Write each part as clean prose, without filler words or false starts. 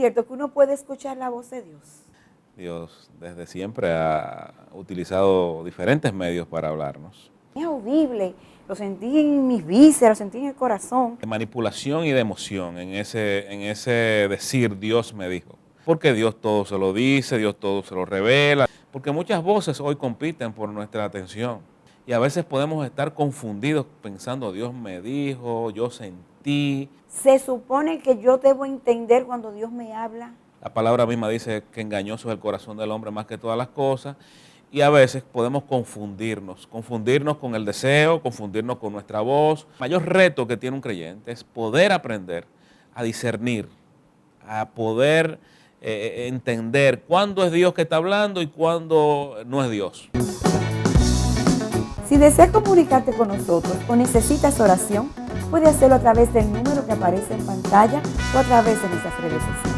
cierto que uno puede escuchar la voz de Dios. Dios desde siempre ha utilizado diferentes medios para hablarnos. Es audible, lo sentí en mis vísceras, lo sentí en el corazón. De manipulación y de emoción en ese decir Dios me dijo. Porque Dios todo se lo dice, Dios todo se lo revela. Porque muchas voces hoy compiten por nuestra atención. Y a veces podemos estar confundidos pensando Dios me dijo, yo sentí. Se supone que yo debo entender cuando Dios me habla. La palabra misma dice que engañoso es el corazón del hombre más que todas las cosas. Y a veces podemos confundirnos con el deseo, confundirnos con nuestra voz. El mayor reto que tiene un creyente es poder aprender a discernir, a poder entender cuándo es Dios que está hablando y cuándo no es Dios. Si deseas comunicarte con nosotros o necesitas oración, puedes hacerlo a través del número que aparece en pantalla o a través de nuestras redes sociales.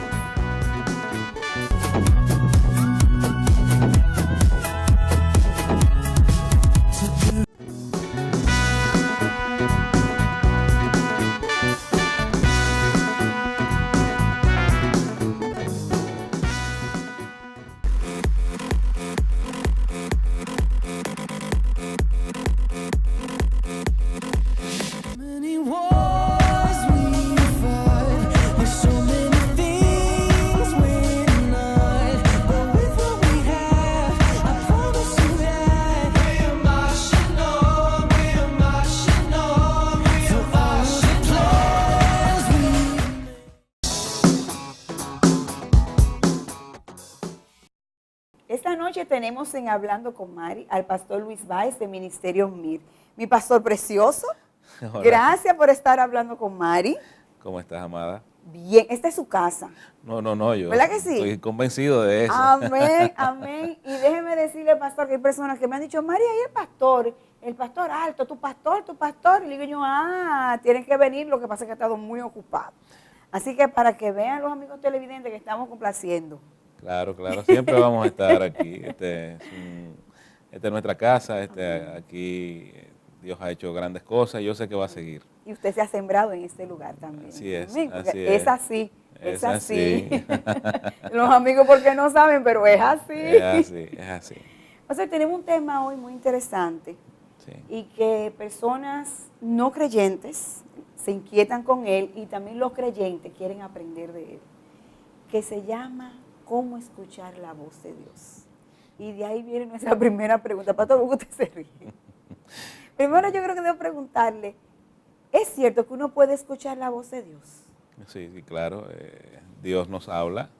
Esta noche tenemos en Hablando con Mari al pastor Luis Báez de Ministerio MIR. Mi pastor precioso, Hola. Gracias por estar hablando con Mari. ¿Cómo estás, amada? Bien, esta es su casa. No, yo ¿Verdad que sí? estoy convencido de eso. Amén, amén. Y déjeme decirle, pastor, que hay personas que me han dicho, María, ahí el pastor alto, tu pastor. Y le digo yo, tienen que venir, lo que pasa es que he estado muy ocupado. Así que para que vean los amigos televidentes que estamos complaciendo. Claro, siempre vamos a estar aquí. Esta es nuestra casa, aquí Dios ha hecho grandes cosas y yo sé que va a seguir. Y usted se ha sembrado en este lugar también. Así es, Amén, así es es. así. Es así. así. Los amigos porque no saben, pero es así. Es así. O sea, tenemos un tema hoy muy interesante. Sí. Y que personas no creyentes se inquietan con él y también los creyentes quieren aprender de él, que se llama ¿Cómo escuchar la voz de Dios? Y de ahí viene nuestra primera pregunta. Pastor, ¿por qué usted se ríe? Primero yo creo que debo preguntarle, ¿es cierto que uno puede escuchar la voz de Dios? Sí, claro. Dios nos habla.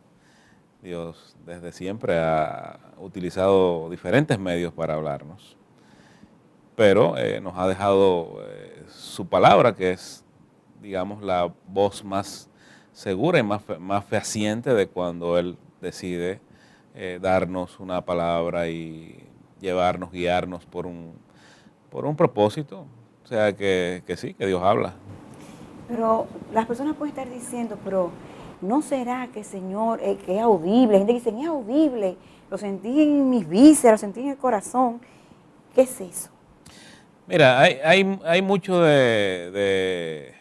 Dios desde siempre ha utilizado diferentes medios para hablarnos. Pero nos ha dejado su palabra, que es, digamos, la voz más segura y más fehaciente de cuando Él decide darnos una palabra y llevarnos, guiarnos por un propósito. O sea que sí, que Dios habla. Pero las personas pueden estar diciendo, pero ¿no será que Señor, que es audible? Hay gente que dice, es audible, lo sentí en mis vísceras, lo sentí en el corazón. ¿Qué es eso? Mira, hay mucho de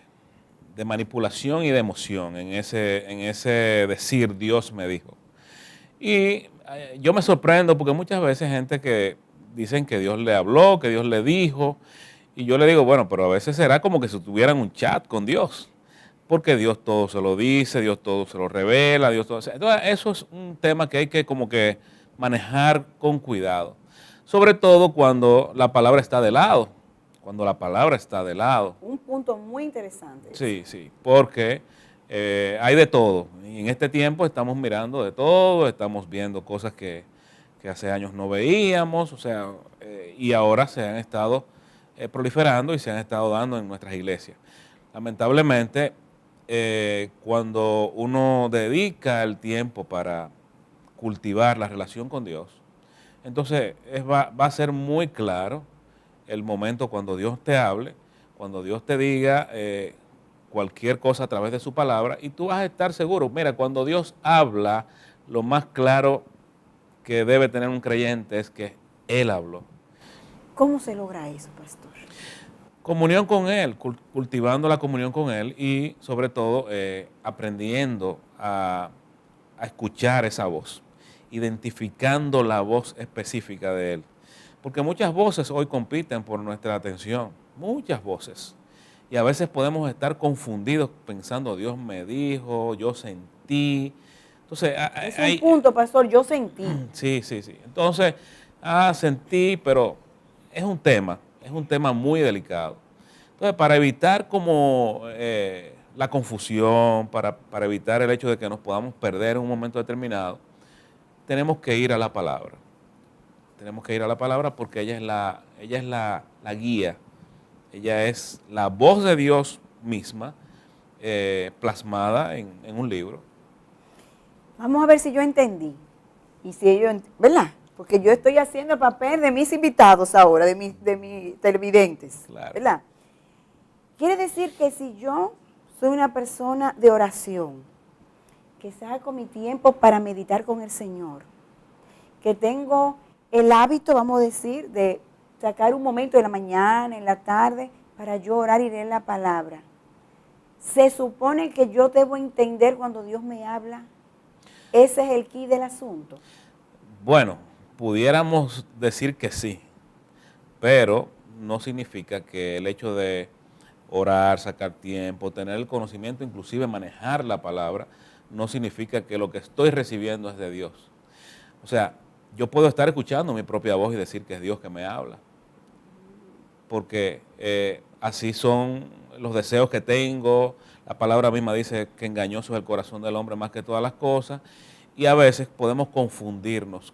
manipulación y de emoción en ese decir Dios me dijo. Y yo me sorprendo porque muchas veces gente que dicen que Dios le habló, que Dios le dijo, y yo le digo, bueno, pero a veces será como que si tuvieran un chat con Dios, porque Dios todo se lo dice, Dios todo se lo revela, Dios todo. Entonces, eso es un tema que hay que como que manejar con cuidado, sobre todo cuando la palabra está de lado, Un punto muy interesante. Sí, porque hay de todo, y en este tiempo estamos mirando de todo, estamos viendo cosas que hace años no veíamos, o sea, y ahora se han estado proliferando y se han estado dando en nuestras iglesias. Lamentablemente, cuando uno dedica el tiempo para cultivar la relación con Dios, entonces va a ser muy claro el momento cuando Dios te hable, cuando Dios te diga cualquier cosa a través de su palabra, y tú vas a estar seguro. Mira, cuando Dios habla, lo más claro que debe tener un creyente es que Él habló. ¿Cómo se logra eso, pastor? Comunión con Él, cultivando la comunión con Él y sobre todo aprendiendo a a escuchar esa voz, identificando la voz específica de Él. Porque muchas voces hoy compiten por nuestra atención, muchas voces. Y a veces podemos estar confundidos pensando, Dios me dijo, yo sentí. Entonces, Es un punto, pastor, yo sentí. sí. Entonces, sentí, pero es un tema muy delicado. Entonces, para evitar como la confusión, para evitar el hecho de que nos podamos perder en un momento determinado, tenemos que ir a la palabra. Tenemos que ir a la palabra porque ella es la guía, ella es la voz de Dios misma plasmada en un libro. Vamos a ver si yo entendí. Y si ellos, ¿verdad? Porque yo estoy haciendo el papel de mis invitados ahora, de mis televidentes, Claro. ¿verdad? Quiere decir que si yo soy una persona de oración, que saco mi tiempo para meditar con el Señor, que tengo el hábito, vamos a decir, de sacar un momento en la mañana, en la tarde, para yo orar y leer la palabra, se supone que yo debo entender cuando Dios me habla. Ese es el key del asunto. Bueno, pudiéramos decir que sí, pero no significa que el hecho de orar, sacar tiempo, tener el conocimiento, inclusive manejar la palabra, no significa que lo que estoy recibiendo es de Dios. O sea, yo puedo estar escuchando mi propia voz y decir que es Dios que me habla, porque así son los deseos que tengo. La palabra misma dice que engañoso es el corazón del hombre más que todas las cosas, y a veces podemos confundirnos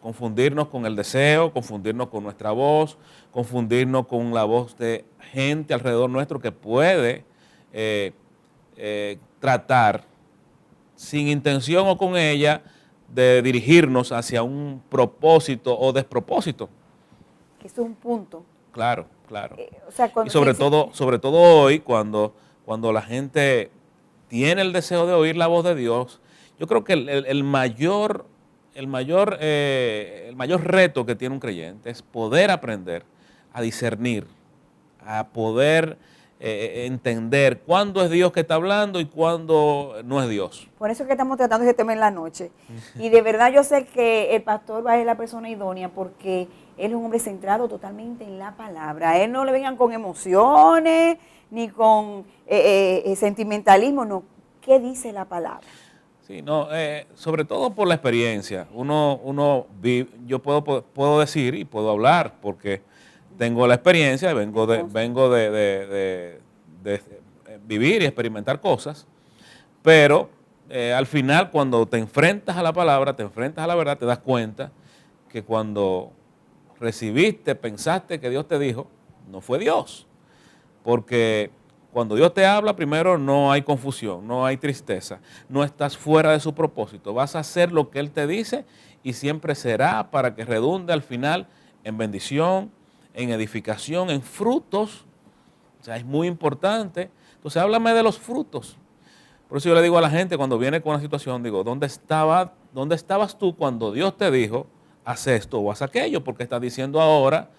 con el deseo, confundirnos con nuestra voz, confundirnos con la voz de gente alrededor nuestro que puede tratar sin intención o con ella de dirigirnos hacia un propósito o despropósito. Eso es un punto. Claro. O sea, Y sobre todo hoy, cuando la gente tiene el deseo de oír la voz de Dios, yo creo que el mayor reto que tiene un creyente es poder aprender a discernir, a poder entender cuándo es Dios que está hablando y cuándo no es Dios. Por eso es que estamos tratando ese tema en la noche. Y de verdad yo sé que el pastor va a ser la persona idónea porque él es un hombre centrado totalmente en la palabra. A él no le vengan con emociones ni con sentimentalismo, no. ¿Qué dice la palabra? Sí, no, sobre todo por la experiencia. Yo puedo decir y puedo hablar porque tengo la experiencia, vengo de vivir y experimentar cosas, pero al final cuando te enfrentas a la palabra, te enfrentas a la verdad, te das cuenta que cuando recibiste, pensaste que Dios te dijo, no fue Dios. Porque cuando Dios te habla, primero no hay confusión, no hay tristeza, no estás fuera de su propósito, vas a hacer lo que Él te dice y siempre será para que redunde al final en bendición, en edificación, en frutos. O sea, es muy importante. Entonces, háblame de los frutos. Por eso yo le digo a la gente cuando viene con una situación, digo, ¿dónde estabas tú cuando Dios te dijo, haz esto o haz aquello? Porque estás diciendo ahora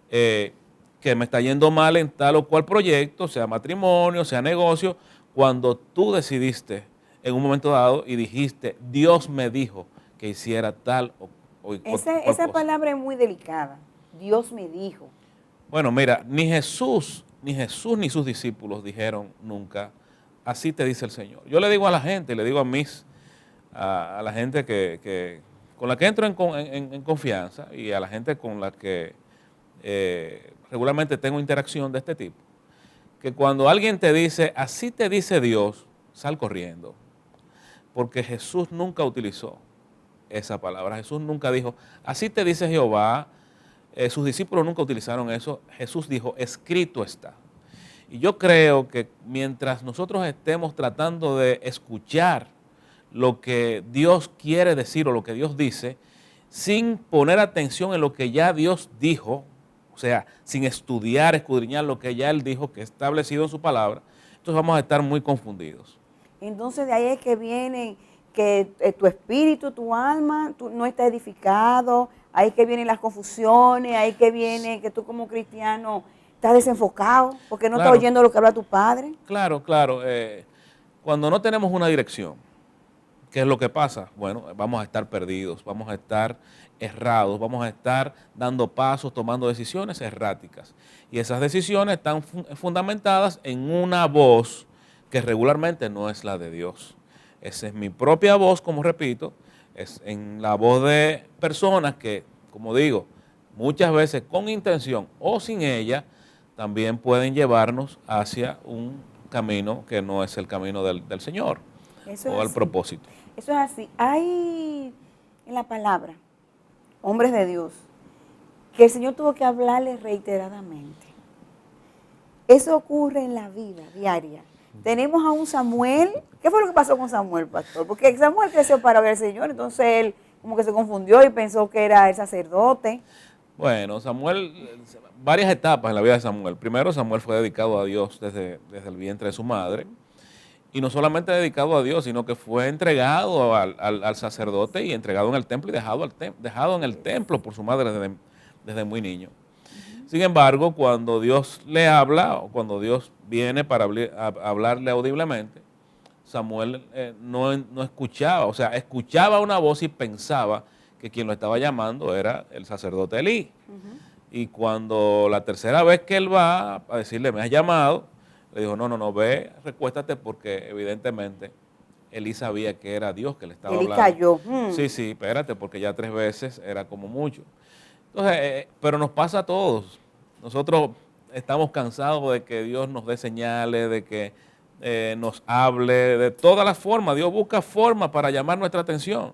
que me está yendo mal en tal o cual proyecto, sea matrimonio, sea negocio, cuando tú decidiste en un momento dado y dijiste, Dios me dijo que hiciera tal o Esa palabra es muy delicada. Dios me dijo. Bueno, mira, ni Jesús ni sus discípulos dijeron nunca, así te dice el Señor. Yo le digo a la gente, le digo a la gente con la que entro en confianza y a la gente con la que regularmente tengo interacción de este tipo, que cuando alguien te dice, así te dice Dios, sal corriendo, porque Jesús nunca utilizó esa palabra. Jesús nunca dijo, así te dice Jehová. Sus discípulos nunca utilizaron eso. Jesús dijo, escrito está. Y yo creo que mientras nosotros estemos tratando de escuchar lo que Dios quiere decir o lo que Dios dice, sin poner atención en lo que ya Dios dijo, o sea, sin estudiar, escudriñar lo que ya Él dijo, que es establecido en su palabra, entonces vamos a estar muy confundidos. Entonces de ahí es que viene que tu espíritu, tu alma, no está edificado, ahí es que vienen las confusiones, ahí es que viene que tú como cristiano estás desenfocado porque no estás oyendo lo que habla tu padre. Claro. Cuando no tenemos una dirección, ¿qué es lo que pasa? Bueno, vamos a estar perdidos, vamos a estar errados, vamos a estar dando pasos, tomando decisiones erráticas. Y esas decisiones están fundamentadas en una voz que regularmente no es la de Dios. Esa es mi propia voz, como repito, es en la voz de personas que, como digo, muchas veces con intención o sin ella, también pueden llevarnos hacia un camino que no es el camino del Señor o al propósito. Eso es así. Hay en la palabra hombres de Dios que el Señor tuvo que hablarles reiteradamente. Eso ocurre en la vida diaria. Tenemos a un Samuel. ¿Qué fue lo que pasó con Samuel, pastor? Porque Samuel creció para ver al Señor, entonces él como que se confundió y pensó que era el sacerdote. Bueno, Samuel, varias etapas en la vida de Samuel. Primero, Samuel fue dedicado a Dios desde el vientre de su madre. Y no solamente dedicado a Dios, sino que fue entregado al sacerdote y entregado en el templo y dejado en el templo por su madre desde muy niño. Sin embargo, cuando Dios le habla o cuando Dios viene para hablarle audiblemente, Samuel no escuchaba, o sea, escuchaba una voz y pensaba que quien lo estaba llamando era el sacerdote Elí. Y cuando la tercera vez que él va a decirle, me has llamado, le dijo, no, ve, recuéstate, porque evidentemente Elí sabía que era Dios que le estaba hablando. Elí cayó. Sí, espérate, porque ya 3 veces era como mucho. Entonces, pero nos pasa a todos. Nosotros estamos cansados de que Dios nos dé señales, de que nos hable, de todas las formas. Dios busca formas para llamar nuestra atención.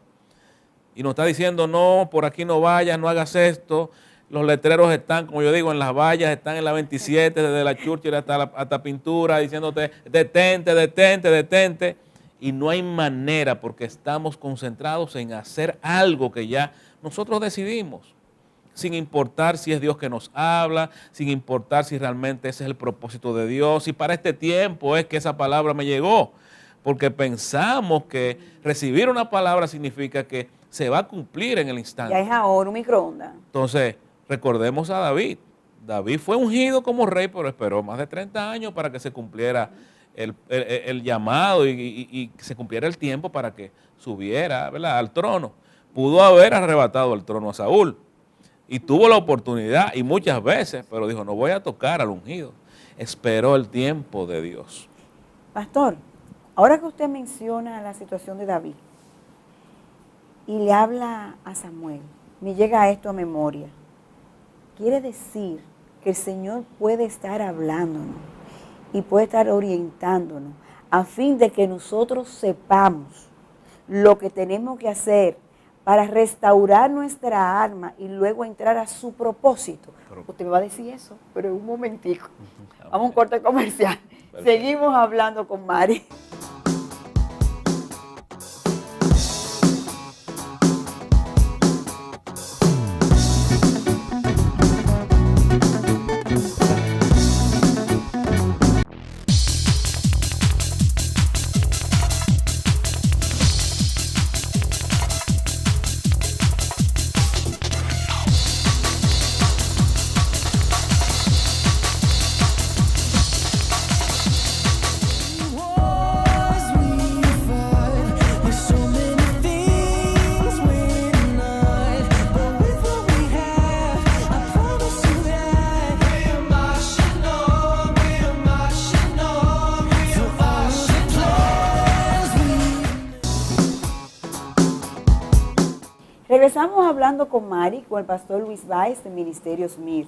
Y nos está diciendo, no, por aquí no vayas, no hagas esto. Los letreros están, como yo digo, en las vallas, están en la 27, desde la Churchill hasta Pintura, diciéndote, detente. Y no hay manera, porque estamos concentrados en hacer algo que ya nosotros decidimos, sin importar si es Dios que nos habla, sin importar si realmente ese es el propósito de Dios, y para este tiempo es que esa palabra me llegó, porque pensamos que recibir una palabra significa que se va a cumplir en el instante. Ya es ahora un microondas. Entonces, recordemos a David. David fue ungido como rey, pero esperó más de 30 años para que se cumpliera el llamado y se cumpliera el tiempo para que subiera, ¿verdad?, al trono. Pudo haber arrebatado el trono a Saúl y tuvo la oportunidad y muchas veces, pero dijo, no voy a tocar al ungido. Esperó el tiempo de Dios. Pastor, ahora que usted menciona la situación de David y le habla a Samuel, me llega esto a memoria. Quiere decir que el Señor puede estar hablándonos y puede estar orientándonos a fin de que nosotros sepamos lo que tenemos que hacer para restaurar nuestra alma y luego entrar a su propósito. Usted me va a decir eso, pero en un momentico. Vamos a un corte comercial. Perfecto. Seguimos hablando con Mari. Regresamos hablando con Mari, con el pastor Luis Báez de Ministerios Mir.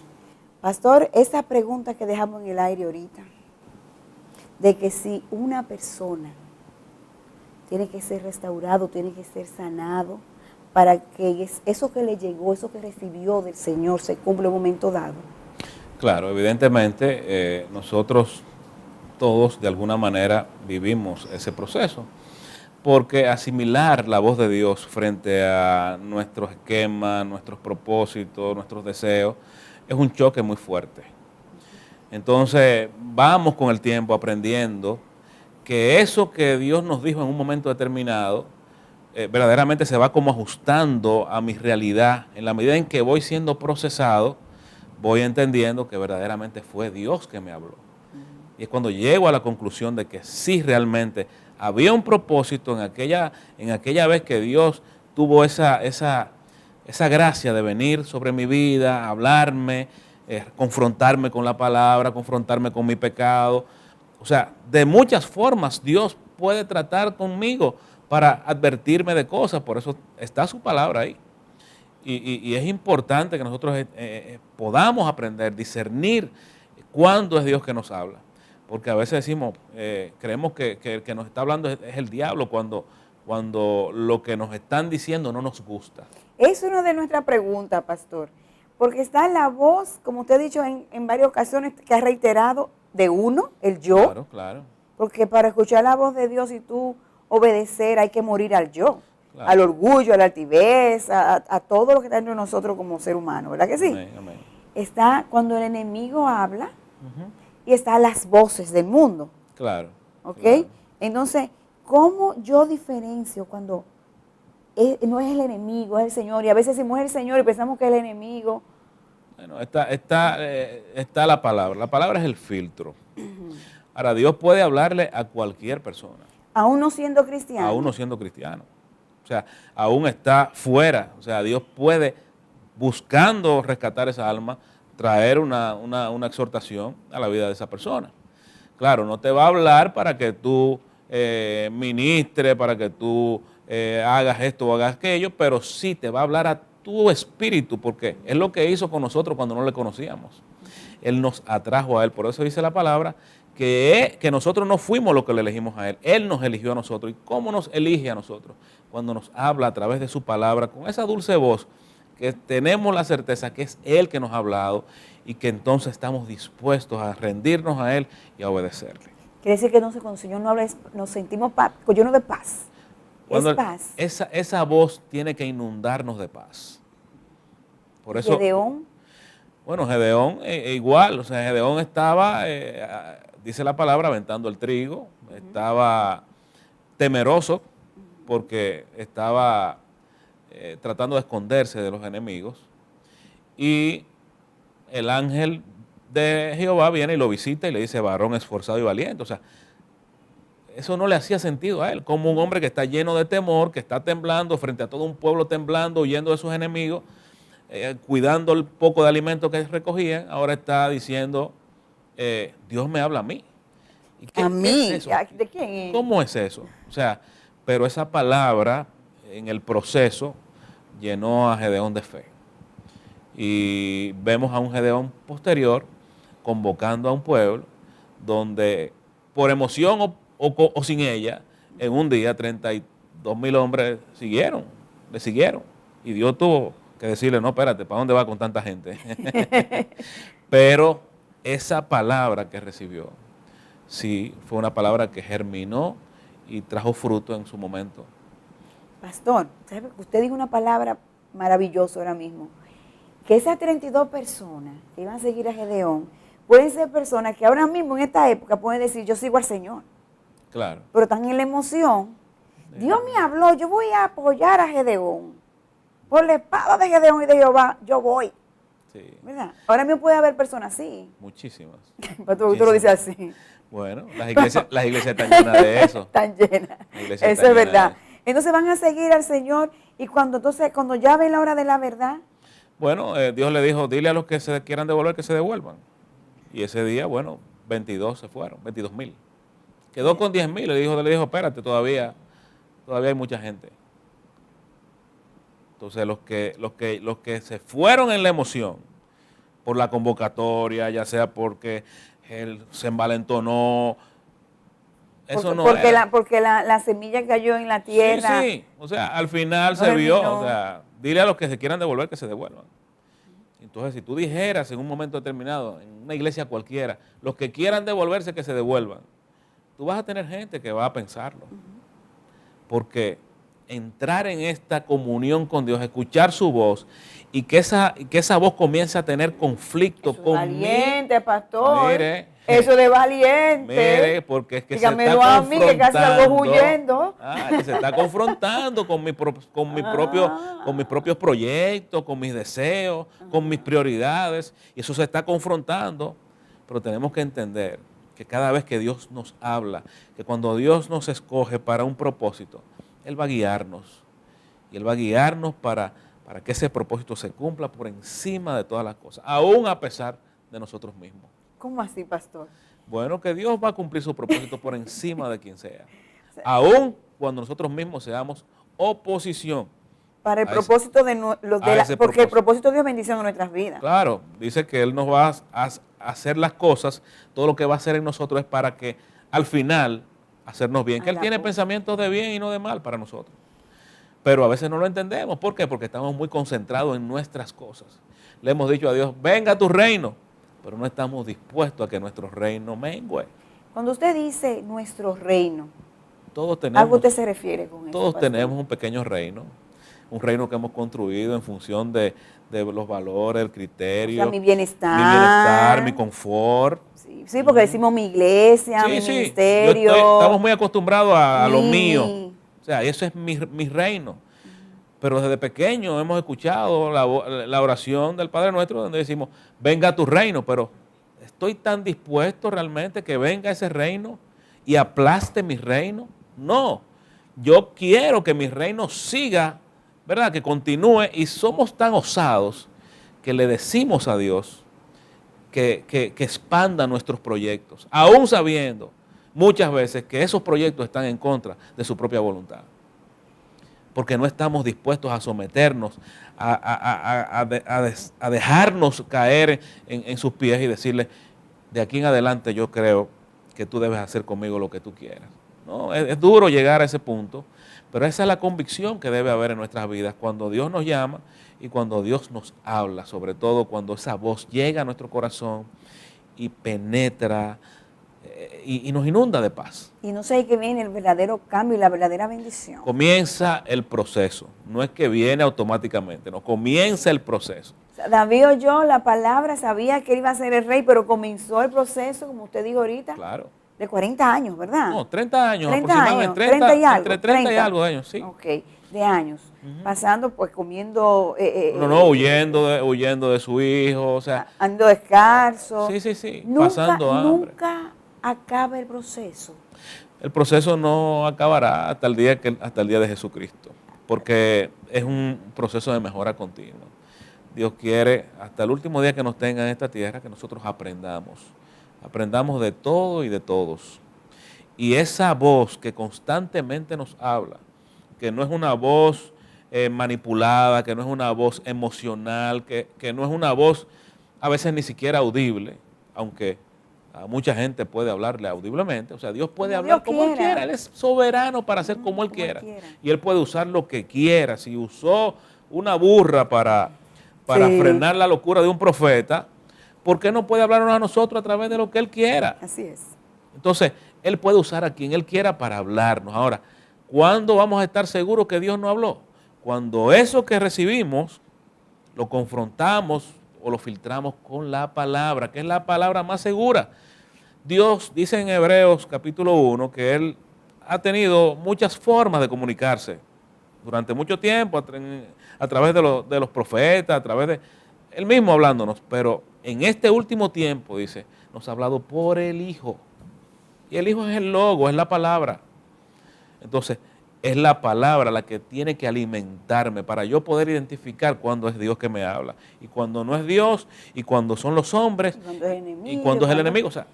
Pastor, esta pregunta que dejamos en el aire ahorita, de que si una persona tiene que ser restaurado, tiene que ser sanado, para que eso que le llegó, eso que recibió del Señor se cumpla en un momento dado. Claro, evidentemente nosotros todos de alguna manera vivimos ese proceso. Porque asimilar la voz de Dios frente a nuestros esquemas, nuestros propósitos, nuestros deseos, es un choque muy fuerte. Entonces, vamos con el tiempo aprendiendo que eso que Dios nos dijo en un momento determinado, verdaderamente se va como ajustando a mi realidad. En la medida en que voy siendo procesado, voy entendiendo que verdaderamente fue Dios que me habló. Y es cuando llego a la conclusión de que sí realmente había un propósito en aquella vez que Dios tuvo esa gracia de venir sobre mi vida, hablarme, confrontarme con la palabra, confrontarme con mi pecado. O sea, de muchas formas Dios puede tratar conmigo para advertirme de cosas, por eso está su palabra ahí. Y es importante que nosotros podamos aprender, discernir cuándo es Dios que nos habla. Porque a veces decimos, creemos que el que nos está hablando es el diablo cuando lo que nos están diciendo no nos gusta. Es una de nuestras preguntas, pastor, porque está la voz, como usted ha dicho en varias ocasiones, que ha reiterado de uno, el yo. Claro, claro. Porque para escuchar la voz de Dios y tú obedecer hay que morir al yo, Claro. al orgullo, a la altivez, a todo lo que está dentro de nosotros como ser humano, ¿verdad que sí? Amén, amén. Está cuando el enemigo habla y están las voces del mundo, Claro. ¿ok? Claro. Entonces, ¿cómo yo diferencio cuando no es el enemigo, es el Señor? Y a veces decimos es el Señor y pensamos que es el enemigo. Bueno, está la palabra. La palabra es el filtro. Ahora, Dios puede hablarle a cualquier persona, Aún no siendo cristiano. aún no siendo cristiano. O sea, aún está fuera. O sea, Dios puede, buscando rescatar esa alma, traer una exhortación a la vida de esa persona. Claro, no te va a hablar para que tú ministres, para que tú hagas esto o hagas aquello, pero sí te va a hablar a tu espíritu, porque es lo que hizo con nosotros cuando no le conocíamos. Él nos atrajo a Él, por eso dice la palabra, que nosotros no fuimos los que le elegimos a Él, Él nos eligió a nosotros. ¿Y cómo nos elige a nosotros? Cuando nos habla a través de su palabra, con esa dulce voz, que tenemos la certeza que es Él que nos ha hablado y que entonces estamos dispuestos a rendirnos a Él y a obedecerle. Quiere decir que entonces cuando el Señor no habla, nos sentimos llenos de paz. Cuando es paz. esa voz tiene que inundarnos de paz. Por eso, Gedeón, bueno, Gedeón igual, o sea, Gedeón estaba, dice la palabra, aventando el trigo, estaba temeroso porque estaba tratando de esconderse de los enemigos, y el ángel de Jehová viene y lo visita y le dice, varón esforzado y valiente. O sea, eso no le hacía sentido a él, como un hombre que está lleno de temor, que está temblando frente a todo un pueblo temblando, huyendo de sus enemigos, cuidando el poco de alimento que recogían, ahora está diciendo, Dios me habla a mí. ¿Y a mí, es eso? ¿de quién es? ¿Cómo es eso? O sea, pero esa palabra en el proceso llenó a Gedeón de fe. Y vemos a un Gedeón posterior convocando a un pueblo donde por emoción o sin ella, en un día 32,000 hombres le siguieron. Y Dios tuvo que decirle, no, espérate, ¿para dónde va con tanta gente? Pero esa palabra que recibió, sí, fue una palabra que germinó y trajo fruto en su momento. Pastor, usted dijo una palabra maravillosa ahora mismo, que esas 32 personas que iban a seguir a Gedeón, pueden ser personas que ahora mismo en esta época pueden decir, yo sigo al Señor. Claro. Pero están en la emoción. Dios me habló, yo voy a apoyar a Gedeón. Por la espada de Gedeón y de Jehová, yo voy. Sí. ¿Verdad? Ahora mismo puede haber personas así. Muchísimas. Pastor, usted lo dice así. Bueno, las iglesias están llenas de eso. Están llenas. Las iglesias Eso están es verdad. llenas de Entonces van a seguir al Señor y cuando ya ven la hora de la verdad, Bueno, Dios le dijo, dile a los que se quieran devolver que se devuelvan. Y ese día, bueno, 22 se fueron, 22,000. Quedó con 10,000, le dijo, espérate, todavía hay mucha gente. Entonces los que se fueron en la emoción por la convocatoria, ya sea porque él se envalentonó, eso no era. porque la semilla cayó en la tierra. Sí, o sea, al final No se vio, germinó. o sea, dile a los que se quieran devolver que se devuelvan. Entonces, si tú dijeras en un momento determinado, en una iglesia cualquiera, los que quieran devolverse que se devuelvan, tú vas a tener gente que va a pensarlo. Porque entrar en esta comunión con Dios, escuchar su voz y que esa voz comience a tener conflicto Eso es conmigo. valiente, pastor. Mire, Eso de valiente. Mire, porque es que dígamelo se está a mí, que casi salgo huyendo. Que se está confrontando con mis propios proyectos, con mis deseos, con mis prioridades. Y eso se está confrontando. Pero tenemos que entender que cada vez que Dios nos habla, que cuando Dios nos escoge para un propósito, Él va a guiarnos. Y Él va a guiarnos para que ese propósito se cumpla por encima de todas las cosas, aún a pesar de nosotros mismos. ¿Cómo así, pastor? Bueno, que Dios va a cumplir su propósito por encima de quien sea, aún cuando nosotros mismos seamos oposición. Para el a ese- propósito porque el propósito. propósito de Dios es bendición en nuestras vidas. Claro, dice que Él nos va a hacer las cosas, todo lo que va a hacer en nosotros es para que al final hacernos bien, que Él tiene pensamientos de bien y no de mal para nosotros. Pero a veces no lo entendemos. ¿Por qué? Porque estamos muy concentrados en nuestras cosas. Le hemos dicho a Dios, venga a tu reino, pero no estamos dispuestos a que nuestro reino mengue. Cuando usted dice nuestro reino, Todos ¿a qué tenemos, usted se refiere con eso? todos pastor? tenemos un pequeño reino, un reino que hemos construido en función de los valores, el O criterio, sea, mi bienestar. mi bienestar, mi confort. Sí, porque decimos mi iglesia, mi Sí, ministerio. estamos muy acostumbrados a lo mi- mío. O sea, eso es mi reino. Pero desde pequeño hemos escuchado la oración del Padre Nuestro donde decimos, venga a tu reino, pero ¿estoy tan dispuesto realmente que venga ese reino y aplaste mi reino? No, yo quiero que mi reino siga, ¿verdad? Que continúe, y somos tan osados que le decimos a Dios que expanda nuestros proyectos, aún sabiendo muchas veces que esos proyectos están en contra de su propia voluntad. Porque no estamos dispuestos a someternos, a dejarnos caer en sus pies y decirle, de aquí en adelante yo creo que tú debes hacer conmigo lo que tú quieras. ¿No? Es duro llegar a ese punto, pero esa es la convicción que debe haber en nuestras vidas cuando Dios nos llama y cuando Dios nos habla, sobre todo cuando esa voz llega a nuestro corazón y penetra y nos inunda de paz. Y no sé de qué viene el verdadero cambio y la verdadera bendición. Comienza el proceso, no es que viene automáticamente, no, comienza el proceso. O sea, David oyó la palabra, sabía que él iba a ser el rey, pero comenzó el proceso, como usted dijo ahorita, Claro. de 40 años, ¿verdad? No, 30 años 30 aproximadamente, años, 30 y algo. entre 30 y algo de años, sí. Ok, de años. Pasando, pues, comiendo... No, huyendo de su hijo, o sea, ando descalzo. sí, Nunca, pasando hambre. nunca acaba el proceso. El proceso no acabará hasta el día de Jesucristo, porque es un proceso de mejora continua. Dios quiere, hasta el último día que nos tenga en esta tierra, que nosotros aprendamos de todo y de todos. Y esa voz que constantemente nos habla, que no es una voz manipulada, que no es una voz emocional, que no es una voz a veces ni siquiera audible, aunque a mucha gente puede hablarle audiblemente. O sea, Dios puede hablar como Él quiera. Él es soberano para hacer como Él quiera. Y Él puede usar lo que quiera. Si usó una burra para frenar la locura de un profeta, ¿por qué no puede hablarnos a nosotros a través de lo que Él quiera? Así es. Entonces, Él puede usar a quien Él quiera para hablarnos. Ahora, ¿cuándo vamos a estar seguros que Dios no habló? Cuando eso que recibimos lo confrontamos o lo filtramos con la palabra, que es la palabra más segura. Dios dice en Hebreos capítulo 1 que Él ha tenido muchas formas de comunicarse durante mucho tiempo, a través de los profetas, a través de Él mismo hablándonos, pero en este último tiempo, dice, nos ha hablado por el Hijo. Y el Hijo es el logo, es la palabra. Entonces, es la palabra la que tiene que alimentarme para yo poder identificar cuándo es Dios que me habla y cuándo no es Dios, y cuándo son los hombres y cuándo es el enemigo. O sea,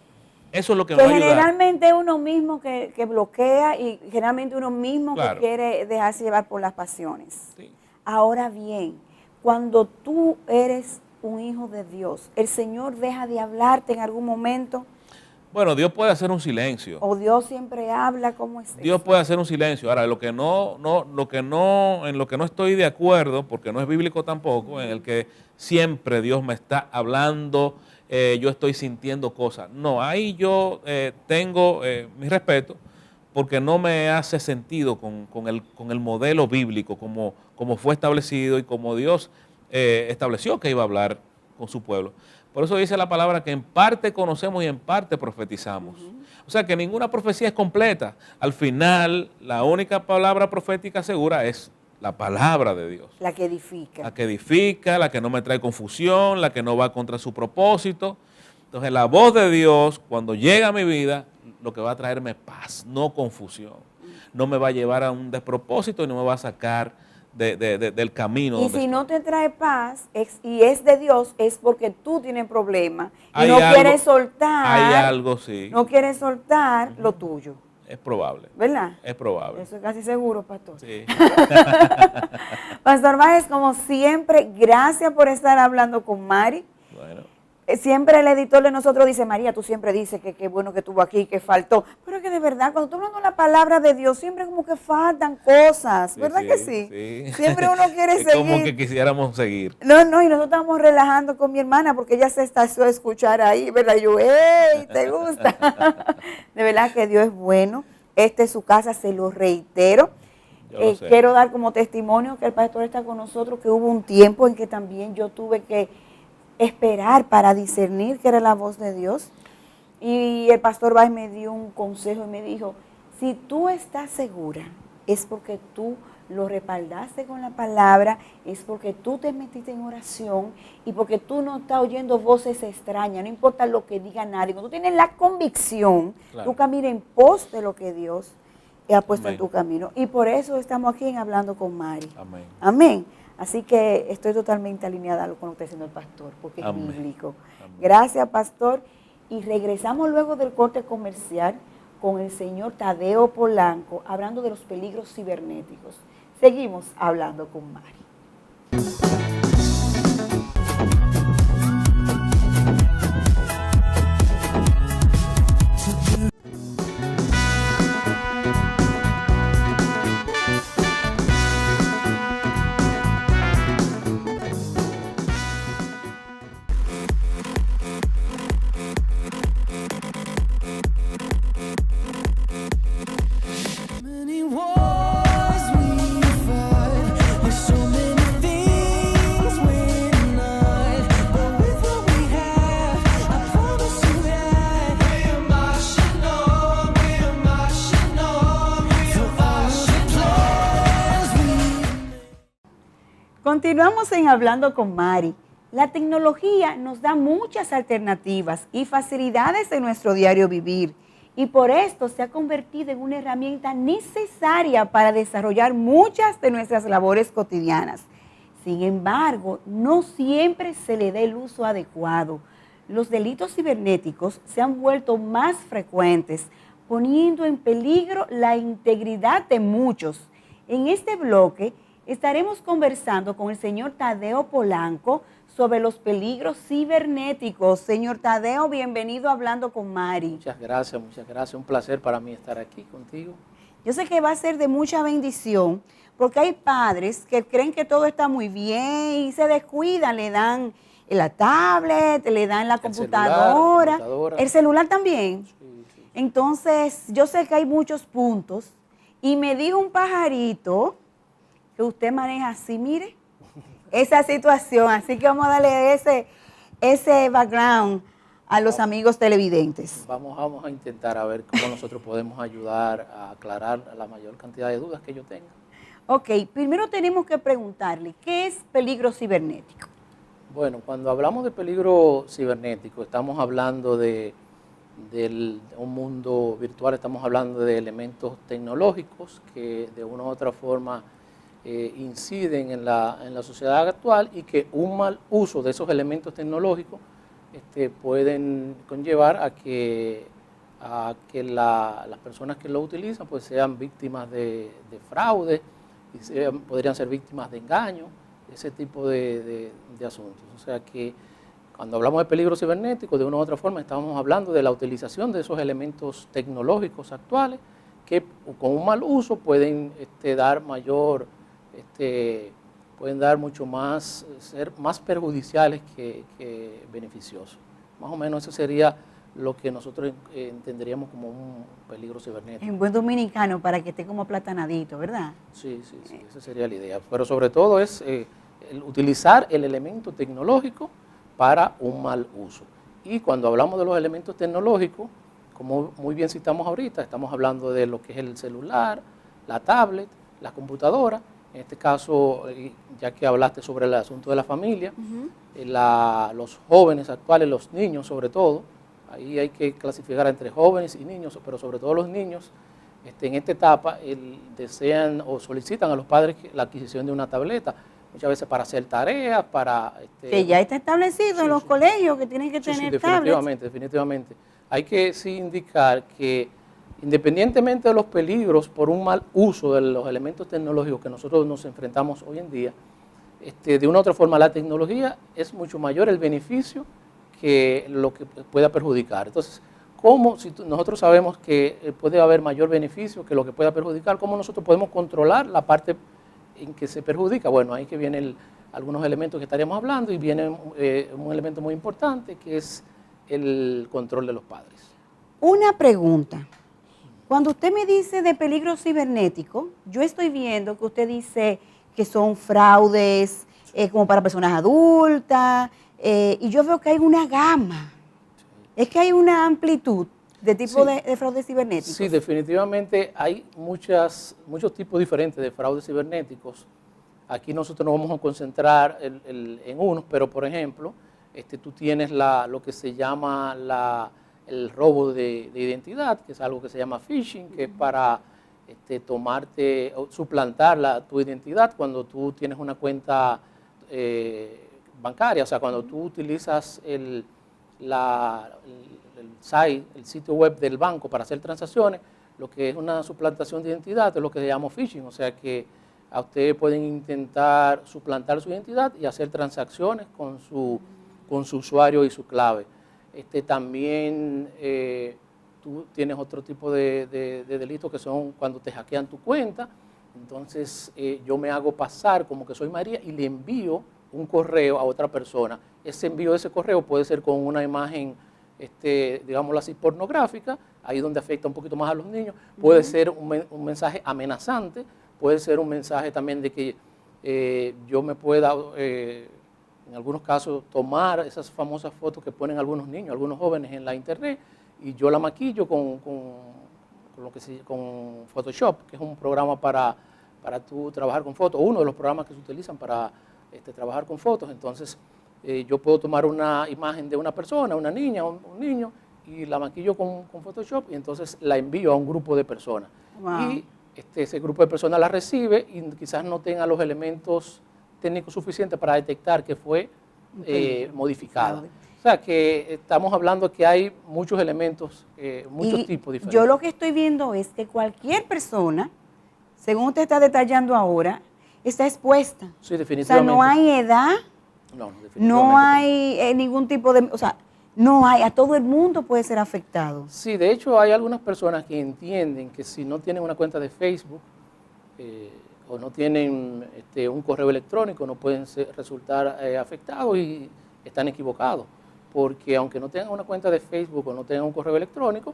eso es lo que nos va a ayudar. Generalmente uno mismo que bloquea, y generalmente uno mismo Claro. que quiere dejarse llevar por las pasiones. Sí. Ahora bien, cuando tú eres un hijo de Dios, ¿el Señor deja de hablarte en algún momento? Bueno, Dios puede hacer un silencio. ¿O Dios siempre habla? ¿Cómo es Dios eso? puede hacer un silencio. Ahora, en lo que no estoy de acuerdo, porque no es bíblico tampoco, en el que siempre Dios me está hablando, yo estoy sintiendo cosas. No, ahí yo tengo mi respeto, porque no me hace sentido con el modelo bíblico, como fue establecido y como Dios estableció que iba a hablar con su pueblo. Por eso dice la palabra que en parte conocemos y en parte profetizamos. O sea que ninguna profecía es completa. Al final, la única palabra profética segura es la palabra de Dios. La que edifica. La que edifica, la que no me trae confusión, la que no va contra su propósito. Entonces la voz de Dios, cuando llega a mi vida, lo que va a traerme paz, no confusión. No me va a llevar a un despropósito y no me va a sacar del camino. Y si no te trae paz y es de Dios, es porque tú tienes problemas y Hay no algo- quieres soltar. Hay algo, sí. No quieres soltar lo tuyo, Es probable. ¿verdad? Es probable. Eso es casi seguro, pastor. Sí. Pastor Báez, como siempre, gracias por estar hablando con Mari. Bueno. Siempre el editor de nosotros dice, María, tú siempre dices que qué bueno que estuvo aquí, que faltó. Pero es que de verdad, cuando tú hablando la palabra de Dios, siempre como que faltan cosas, Sí, ¿verdad sí, que sí? sí. Siempre uno quiere Es seguir. como que quisiéramos seguir. No, y nosotros estamos relajando con mi hermana porque ella se está a escuchar ahí, ¿verdad? Y yo, ¡ey! ¿Te gusta? De verdad que Dios es bueno. Esta es su casa, se lo reitero. Yo lo sé. Quiero dar como testimonio que el pastor está con nosotros, que hubo un tiempo en que también yo tuve que esperar para discernir que era la voz de Dios. Y el pastor Báez me dio un consejo y me dijo, si tú estás segura, es porque tú lo respaldaste con la palabra, es porque tú te metiste en oración y porque tú no estás oyendo voces extrañas, no importa lo que diga nadie. Cuando tú tienes la convicción, Claro. tú caminas en pos de lo que Dios ha puesto en Amén. tu camino. Y por eso estamos aquí en Hablando con Mari. Amén. Amén. Así que estoy totalmente alineada con lo que está diciendo el pastor, porque Amén. es bíblico. Amén. Gracias, pastor. Y regresamos luego del corte comercial con el señor Tadeo Polanco, hablando de los peligros cibernéticos. Seguimos hablando con Mari. Many wars we fight, there's so many things we're not, but with what we have, I promise you that we're marching on, for all the plans we Continuamos en Hablando con Mari. La tecnología nos da muchas alternativas y facilidades en nuestro diario vivir, y por esto se ha convertido en una herramienta necesaria para desarrollar muchas de nuestras labores cotidianas. Sin embargo, no siempre se le da el uso adecuado. Los delitos cibernéticos se han vuelto más frecuentes, poniendo en peligro la integridad de muchos. En este bloque estaremos conversando con el señor Tadeo Polanco sobre los peligros cibernéticos. Señor Tadeo, bienvenido a Hablando con Mari. Muchas gracias, muchas gracias. Un placer para mí estar aquí contigo. Yo sé que va a ser de mucha bendición, porque hay padres que creen que todo está muy bien y se descuidan, le dan la tablet, le dan la El computadora, computadora. el celular también. Sí, sí. Entonces, yo sé que hay muchos puntos y me dijo un pajarito que usted maneja así, mire, esa situación. Así que vamos a darle ese background a los amigos televidentes. Vamos a intentar a ver cómo nosotros podemos ayudar a aclarar la mayor cantidad de dudas que yo tenga. Ok, primero tenemos que preguntarle, ¿qué es peligro cibernético? Bueno, cuando hablamos de peligro cibernético, estamos hablando de un mundo virtual, estamos hablando de elementos tecnológicos que de una u otra forma inciden en la sociedad actual y que un mal uso de esos elementos tecnológicos pueden conllevar a que las personas que lo utilizan pues sean víctimas de fraude y podrían ser víctimas de engaño, ese tipo de asuntos. O sea que cuando hablamos de peligro cibernético, de una u otra forma estamos hablando de la utilización de esos elementos tecnológicos actuales que con un mal uso pueden dar pueden dar mucho más, ser más perjudiciales que beneficiosos. Más o menos eso sería lo que nosotros entenderíamos como un peligro cibernético. En buen dominicano, para que esté como aplatanadito, ¿verdad? Sí, esa sería la idea. Pero sobre todo es el utilizar el elemento tecnológico para un mal uso. Y cuando hablamos de los elementos tecnológicos, como muy bien citamos ahorita, estamos hablando de lo que es el celular, la tablet, la computadora, En este caso, ya que hablaste sobre el asunto de la familia, los jóvenes actuales, los niños sobre todo, ahí hay que clasificar entre jóvenes y niños, pero sobre todo los niños, en esta etapa desean o solicitan a los padres la adquisición de una tableta, muchas veces para hacer tareas, para... que ya está establecido sí, en los sí. colegios que tienen que Sí, sí, tener tablets. definitivamente. Hay que sí indicar que independientemente de los peligros por un mal uso de los elementos tecnológicos que nosotros nos enfrentamos hoy en día, de una u otra forma la tecnología es mucho mayor el beneficio que lo que pueda perjudicar. Entonces, ¿cómo, si nosotros sabemos que puede haber mayor beneficio que lo que pueda perjudicar, cómo nosotros podemos controlar la parte en que se perjudica? Bueno, ahí que vienen algunos elementos que estaríamos hablando y viene un elemento muy importante que es el control de los padres. Una pregunta. Cuando usted me dice de peligro cibernético, yo estoy viendo que usted dice que son fraudes como para personas adultas, y yo veo que hay una gama. Es que hay una amplitud de tipo Sí. de fraudes cibernéticos. Sí, definitivamente hay muchos tipos diferentes de fraudes cibernéticos. Aquí nosotros nos vamos a concentrar en unos, pero por ejemplo, tú tienes lo que se llama el robo de identidad, que es algo que se llama phishing, que es para tomarte o suplantar tu identidad cuando tú tienes una cuenta bancaria, o sea, cuando tú utilizas el sitio web del banco para hacer transacciones, lo que es una suplantación de identidad es lo que se llama phishing, o sea que a ustedes pueden intentar suplantar su identidad y hacer transacciones con su usuario y su clave. También tú tienes otro tipo de delitos que son cuando te hackean tu cuenta. Entonces yo me hago pasar como que soy María y le envío un correo a otra persona. Ese envío de ese correo puede ser con una imagen, digámoslo así, pornográfica, ahí donde afecta un poquito más a los niños. Puede ser un mensaje amenazante, puede ser un mensaje también de que yo me pueda... en algunos casos, tomar esas famosas fotos que ponen algunos niños, algunos jóvenes en la internet, y yo la maquillo con Photoshop, que es un programa para tú trabajar con fotos, uno de los programas que se utilizan para trabajar con fotos. Entonces, yo puedo tomar una imagen de una persona, una niña, un niño, y la maquillo con Photoshop, y entonces la envío a un grupo de personas. Wow. Y ese grupo de personas la recibe y quizás no tenga los elementos técnico suficiente para detectar que fue modificada. O sea, que estamos hablando que hay muchos elementos, muchos tipos diferentes. Yo lo que estoy viendo es que cualquier persona, según usted está detallando ahora, está expuesta. Sí, O sea, definitivamente. no hay edad, No, definitivamente no hay ningún tipo de... O sea, no hay, a todo el mundo puede ser afectado. Sí, de hecho hay algunas personas que entienden que si no tienen una cuenta de Facebook, o no tienen un correo electrónico, no pueden resultar afectados, y están equivocados. Porque aunque no tengan una cuenta de Facebook o no tengan un correo electrónico,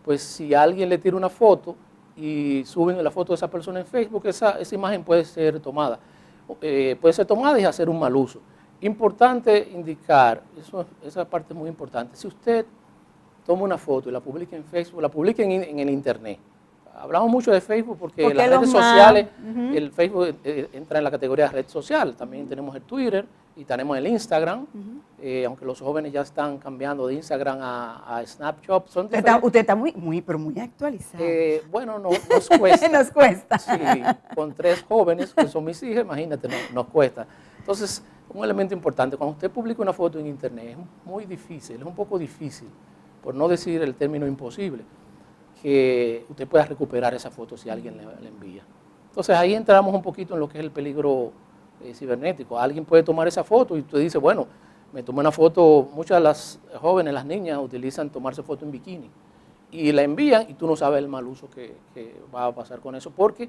pues si alguien le tira una foto y suben la foto de esa persona en Facebook, esa imagen puede ser tomada. Y hacer un mal uso. Importante indicar, esa parte es muy importante, si usted toma una foto y la publica en Facebook, la publica en el Internet. Hablamos mucho de Facebook porque las redes sociales, el Facebook entra en la categoría de red social. También tenemos el Twitter y tenemos el Instagram, aunque los jóvenes ya están cambiando de Instagram a Snapchat. Son Usted está pero muy actualizado. Bueno, nos cuesta. Nos cuesta. Sí, con 3 jóvenes que son mis hijas, imagínate, nos cuesta. Entonces, un elemento importante, cuando usted publica una foto en Internet, es muy difícil, es un poco difícil, por no decir el término imposible, que usted pueda recuperar esa foto si alguien le envía. Entonces ahí entramos un poquito en lo que es el peligro cibernético. Alguien puede tomar esa foto y usted dice, bueno, me tomé una foto, muchas de las jóvenes, las niñas, utilizan tomarse foto en bikini y la envían y tú no sabes el mal uso que va a pasar con eso, porque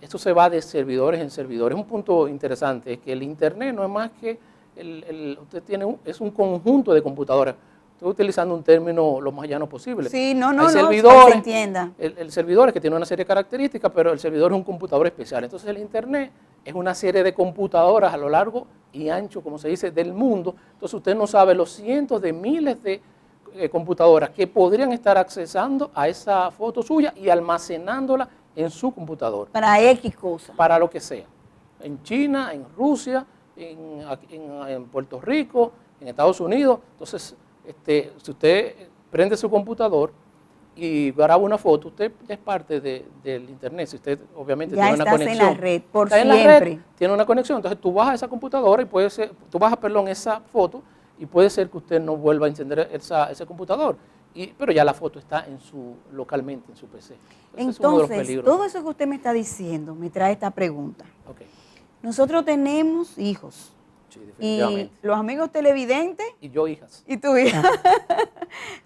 esto se va de servidores en servidores. Un punto interesante es que el Internet no es más que, es un conjunto de computadoras. Estoy utilizando un término lo más llano posible. Sí, no, Hay que servidores, se entienda. El servidor es que tiene una serie de características, pero el servidor es un computador especial. Entonces el Internet es una serie de computadoras a lo largo y ancho, como se dice, del mundo. Entonces usted no sabe los cientos de miles de computadoras que podrían estar accesando a esa foto suya y almacenándola en su computador. Para X cosas. Para lo que sea. en China, en Rusia, en Puerto Rico, en Estados Unidos. Entonces, si usted prende su computador y graba una foto, usted ya es parte del internet. Si usted obviamente Ya tiene una estás en conexión, la red, por está en la siempre. red, tiene una conexión, entonces tú bajas esa computadora y puede ser, tú bajas, perdón, esa foto y puede ser que usted no vuelva a encender ese computador. Pero ya la foto está localmente en su PC. Ese es uno de los Entonces, peligros. todo eso que usted me está diciendo me trae esta pregunta. Ok, Nosotros tenemos hijos sí, y definitivamente. los amigos televidentes Y yo, hijas. y tu hija.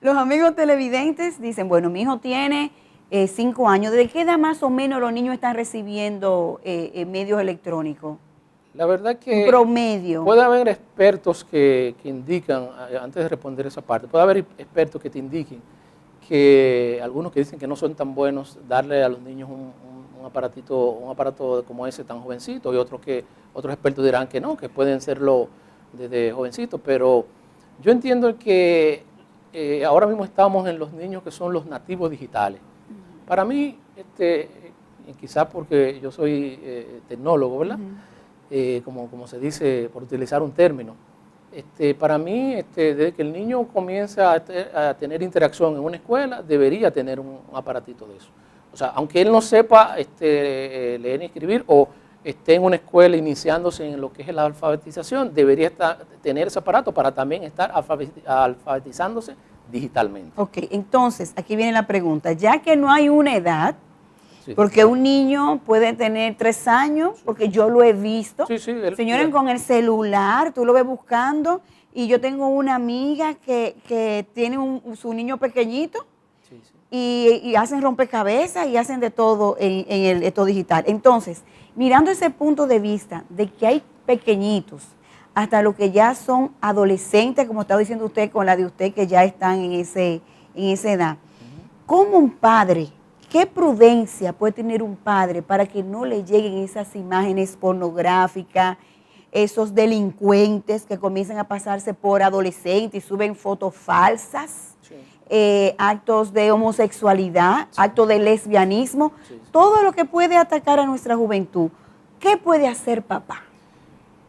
Los amigos televidentes dicen, bueno, mi hijo tiene 5 años. ¿De qué edad más o menos los niños están recibiendo medios electrónicos? La verdad Un que promedio. puede haber expertos que indican, antes de responder esa parte, puede haber expertos que te indiquen que algunos que dicen que no son tan buenos darle a los niños un aparato como ese tan jovencito, y otros expertos dirán que no, que pueden serlo desde jovencitos, pero yo entiendo que ahora mismo estamos en los niños que son los nativos digitales. Para mí, quizás porque yo soy tecnólogo, ¿verdad? Como se dice, por utilizar un término. Para mí, desde que el niño comienza a tener interacción en una escuela, debería tener un aparatito de eso. O sea, aunque él no sepa leer ni escribir o esté en una escuela iniciándose en lo que es la alfabetización, debería tener ese aparato para también estar alfabetizándose digitalmente. Ok, entonces, aquí viene la pregunta. Ya que no hay una edad, Sí. porque un niño puede tener 3 años, porque yo lo he visto. Sí, sí, Señores, con el celular, tú lo ves buscando, y yo tengo una amiga que tiene su niño pequeñito, Sí, sí. y hacen rompecabezas y hacen de todo en esto digital. Entonces, mirando ese punto de vista de que hay pequeñitos, hasta los que ya son adolescentes, como estaba diciendo usted, con la de usted, que ya están en esa edad, ¿cómo un padre, qué prudencia puede tener un padre para que no le lleguen esas imágenes pornográficas, esos delincuentes que comienzan a pasarse por adolescentes y suben fotos falsas, Sí. actos de homosexualidad, actos de lesbianismo, Sí, sí. todo lo que puede atacar a nuestra juventud? ¿Qué puede hacer papá?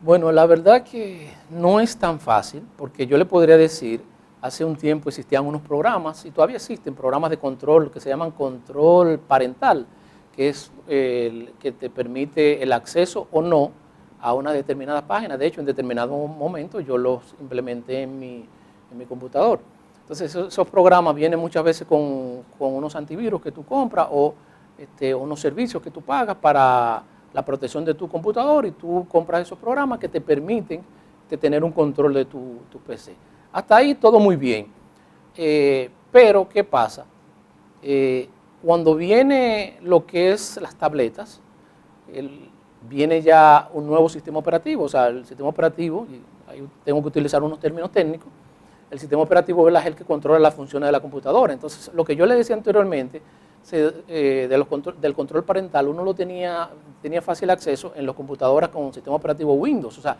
Bueno, la verdad que no es tan fácil, porque yo le podría decir, hace un tiempo existían unos programas, y todavía existen programas de control que se llaman control parental, que es el que te permite el acceso o no a una determinada página. De hecho, en determinado momento yo los implementé en mi computador. Entonces, esos programas vienen muchas veces con unos antivirus que tú compras o unos servicios que tú pagas para la protección de tu computador, y tú compras esos programas que te permiten tener un control de tu PC. Hasta ahí todo muy bien. Pero, ¿qué pasa? Cuando viene lo que es las tabletas, viene ya un nuevo sistema operativo. O sea, el sistema operativo, y ahí tengo que utilizar unos términos técnicos, el sistema operativo es el que controla las funciones de la computadora. Entonces, lo que yo le decía anteriormente, del control parental, uno lo tenía fácil acceso en las computadoras con sistema operativo Windows. O sea,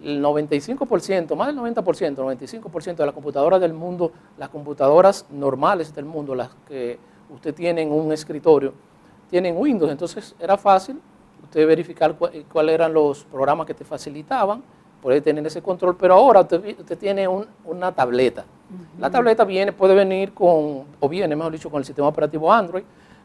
el 95%, más del 90%, 95% de las computadoras del mundo, las computadoras normales del mundo, las que usted tiene en un escritorio, tienen Windows. Entonces, era fácil usted verificar cuáles eran los programas que te facilitaban, puede tener ese control. Pero ahora usted tiene una tableta. La tableta puede venir viene, mejor dicho, con el sistema operativo Android,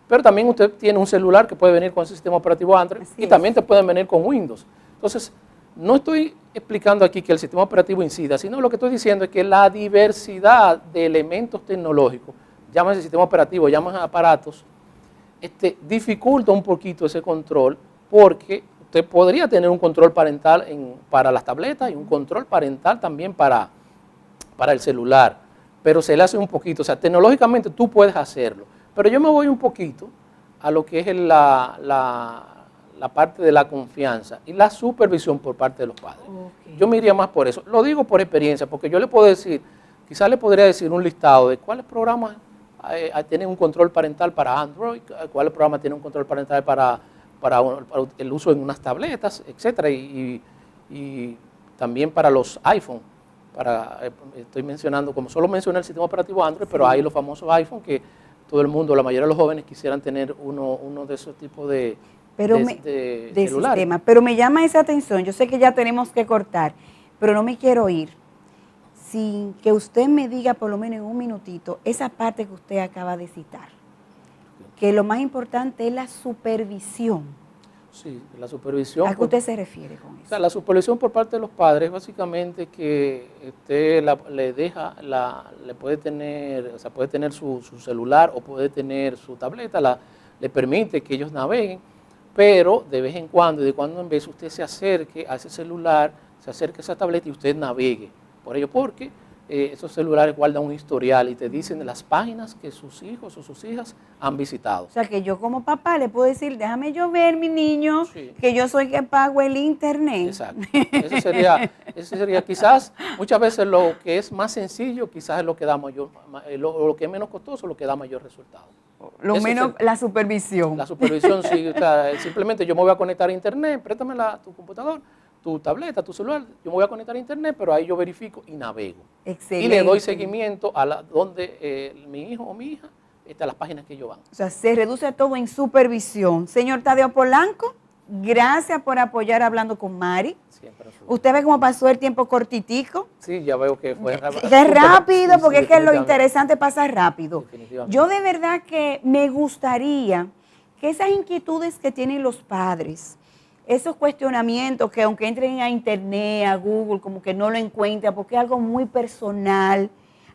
pero también usted tiene un celular que puede venir con ese sistema operativo Android. Así Y es. también te pueden venir con Windows. Entonces, no estoy explicando aquí que el sistema operativo incida, sino lo que estoy diciendo es que la diversidad de elementos tecnológicos, llámese sistema operativo, llámese aparatos, dificulta un poquito ese control, porque usted podría tener un control parental para las tabletas y un control parental también para el celular, pero se le hace un poquito. O sea, tecnológicamente tú puedes hacerlo, pero yo me voy un poquito a lo que es la parte de la confianza y la supervisión por parte de los padres. Ok. Yo me iría más por eso. Lo digo por experiencia, porque yo le puedo decir, quizás le podría decir un listado de cuáles programas tienen un control parental para Android, cuáles programas tienen un control parental para el uso en unas tabletas, etcétera, y también para los iPhone. Estoy mencionando, como solo mencioné el sistema operativo Android, pero hay los famosos iPhone que todo el mundo, la mayoría de los jóvenes quisieran tener uno de esos tipos de Pero de celulares. sistema. Pero me llama esa atención. Yo sé que ya tenemos que cortar, pero no me quiero ir sin que usted me diga por lo menos en un minutito esa parte que usted acaba de citar. Que lo más importante es la supervisión. Sí, la supervisión. ¿A qué usted se refiere con O eso? sea, la supervisión por parte de los padres, básicamente que usted le puede tener, o sea, puede tener su celular o puede tener su tableta, le permite que ellos naveguen, pero de vez en cuando y de cuando en vez usted se acerque a ese celular, se acerque a esa tableta y usted navegue por ello, porque esos celulares guardan un historial y te dicen de las páginas que sus hijos o sus hijas han visitado. O sea, que yo como papá le puedo decir, déjame yo ver, mi niño, Sí. que yo soy que pago el internet. Exacto. Eso sería quizás, muchas veces lo que es más sencillo, quizás es lo que da mayor, lo que es menos costoso, lo que da mayor resultado. Lo Eso menos la supervisión. La supervisión, sí, o sea, simplemente yo me voy a conectar a internet, préstame tu computador, tu tableta, tu celular, yo me voy a conectar a internet, pero ahí yo verifico y navego. Excelente. Y le doy seguimiento a donde mi hijo o mi hija, a las páginas que ellos van. O sea, se reduce todo en supervisión. Señor Tadeo Polanco, gracias por apoyar Hablando con Mari. Siempre en su- Usted ve cómo pasó el tiempo cortitico. Sí, ya veo que fue Qué rápido, Sí, porque sí, es que lo definitivamente. interesante pasa rápido. Definitivamente. Yo de verdad que me gustaría que esas inquietudes que tienen los padres, esos cuestionamientos que aunque entren a internet, a Google, como que no lo encuentran, porque es algo muy personal,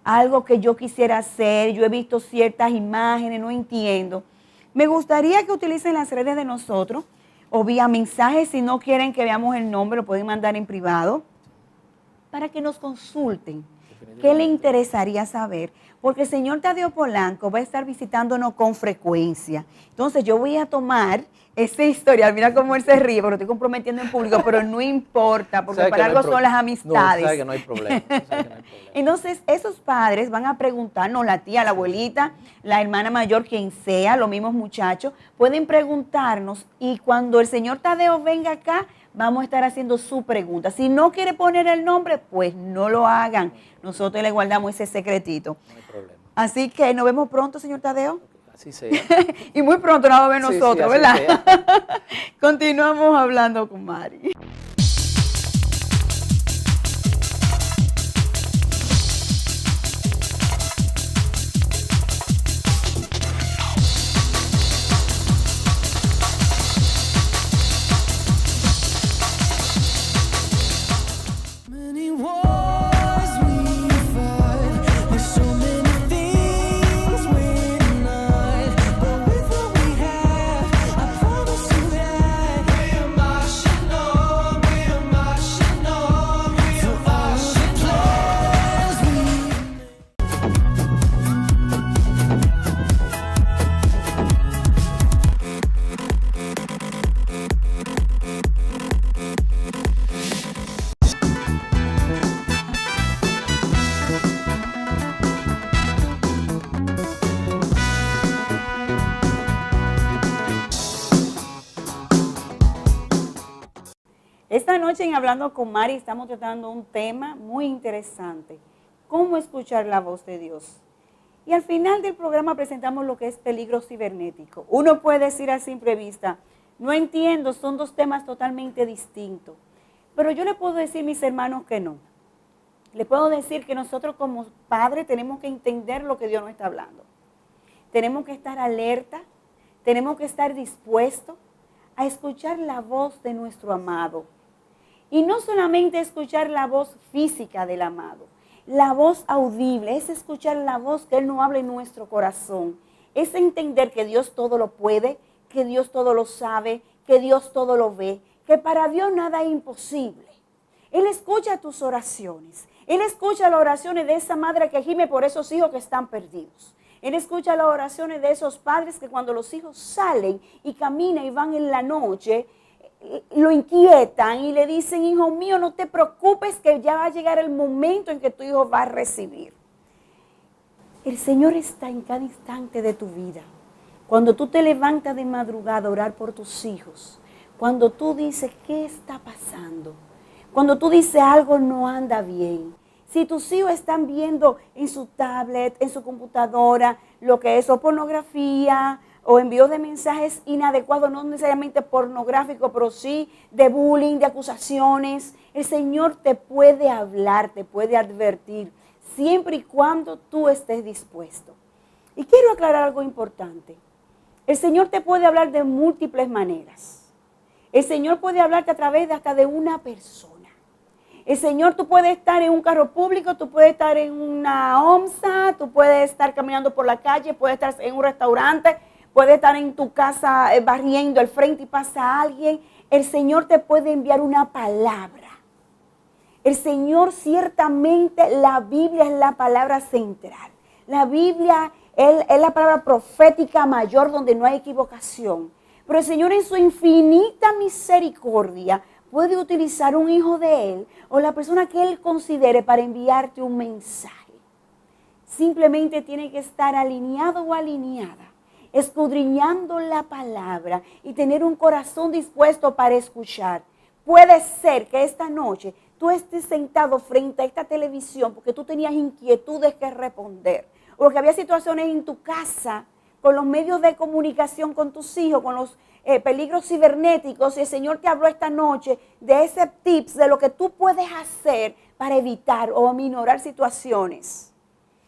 algo que yo quisiera hacer, yo he visto ciertas imágenes, no entiendo. Me gustaría que utilicen las redes de nosotros o vía mensajes, si no quieren que veamos el nombre, lo pueden mandar en privado, para que nos consulten. ¿Qué le interesaría saber? Porque el señor Tadeo Polanco va a estar visitándonos con frecuencia. Entonces yo voy a tomar ese historial, mira cómo él se ríe, porque lo estoy comprometiendo en público, pero no importa, porque Sabe que para no hay algo son las No, amistades. sabe que no hay problema. Sabe que no hay problema. Entonces, esos padres van a preguntarnos, la tía, la abuelita, la hermana mayor, quien sea, los mismos muchachos, pueden preguntarnos y cuando el señor Tadeo venga acá, vamos a estar haciendo su pregunta. Si no quiere poner el nombre, pues no lo hagan. Nosotros le guardamos ese secretito. No hay problema. Así que nos vemos pronto, señor Tadeo. Así sea. Y muy pronto nos vamos a ver Sí, sí, nosotros, así ¿verdad? sea. Continuamos hablando con Mari. Many wars we fight, there's so many things we're not. But with what we have, I promise you that we're marching on, through all the plans we Esta noche en Hablando con Mari estamos tratando un tema muy interesante, cómo escuchar la voz de Dios. Y al final del programa presentamos lo que es peligro cibernético. Uno puede decir a simple vista, no entiendo, son dos temas totalmente distintos. Pero yo le puedo decir, mis hermanos, que no. Le puedo decir que nosotros como padres tenemos que entender lo que Dios nos está hablando. Tenemos que estar alerta, tenemos que estar dispuestos a escuchar la voz de nuestro amado. Y no solamente escuchar la voz física del amado, la voz audible, es escuchar la voz que Él nos habla en nuestro corazón. Es entender que Dios todo lo puede, que Dios todo lo sabe, que Dios todo lo ve, que para Dios nada es imposible. Él escucha tus oraciones. Él escucha las oraciones de esa madre que gime por esos hijos que están perdidos. Él escucha las oraciones de esos padres que cuando los hijos salen y caminan y van en la noche, lo inquietan y le dicen, hijo mío, no te preocupes que ya va a llegar el momento en que tu hijo va a recibir. El Señor está en cada instante de tu vida. Cuando tú te levantas de madrugada a orar por tus hijos, cuando tú dices, ¿qué está pasando? Cuando tú dices algo no anda bien. Si tus hijos están viendo en su tablet, en su computadora, lo que es o pornografía o envíos de mensajes inadecuados, no necesariamente pornográficos, pero sí de bullying, de acusaciones. El Señor te puede hablar, te puede advertir, siempre y cuando tú estés dispuesto. Y quiero aclarar algo importante. El Señor te puede hablar de múltiples maneras. El Señor puede hablarte a través de hasta de una persona. El Señor, tú puedes estar en un carro público, tú puedes estar en una OMSA, tú puedes estar caminando por la calle, puedes estar en un restaurante, puedes estar en tu casa barriendo al frente y pasa alguien. El Señor te puede enviar una palabra. El Señor ciertamente, la Biblia es la palabra central. La Biblia es la palabra profética mayor donde no hay equivocación. Pero el Señor en su infinita misericordia puede utilizar un hijo de Él o la persona que Él considere para enviarte un mensaje. Simplemente tiene que estar alineado o alineada, escudriñando la palabra y tener un corazón dispuesto para escuchar. Puede ser que esta noche tú estés sentado frente a esta televisión porque tú tenías inquietudes que responder, o porque había situaciones en tu casa con los medios de comunicación con tus hijos, con los peligros cibernéticos, y el Señor te habló esta noche de ese tips de lo que tú puedes hacer para evitar o aminorar situaciones.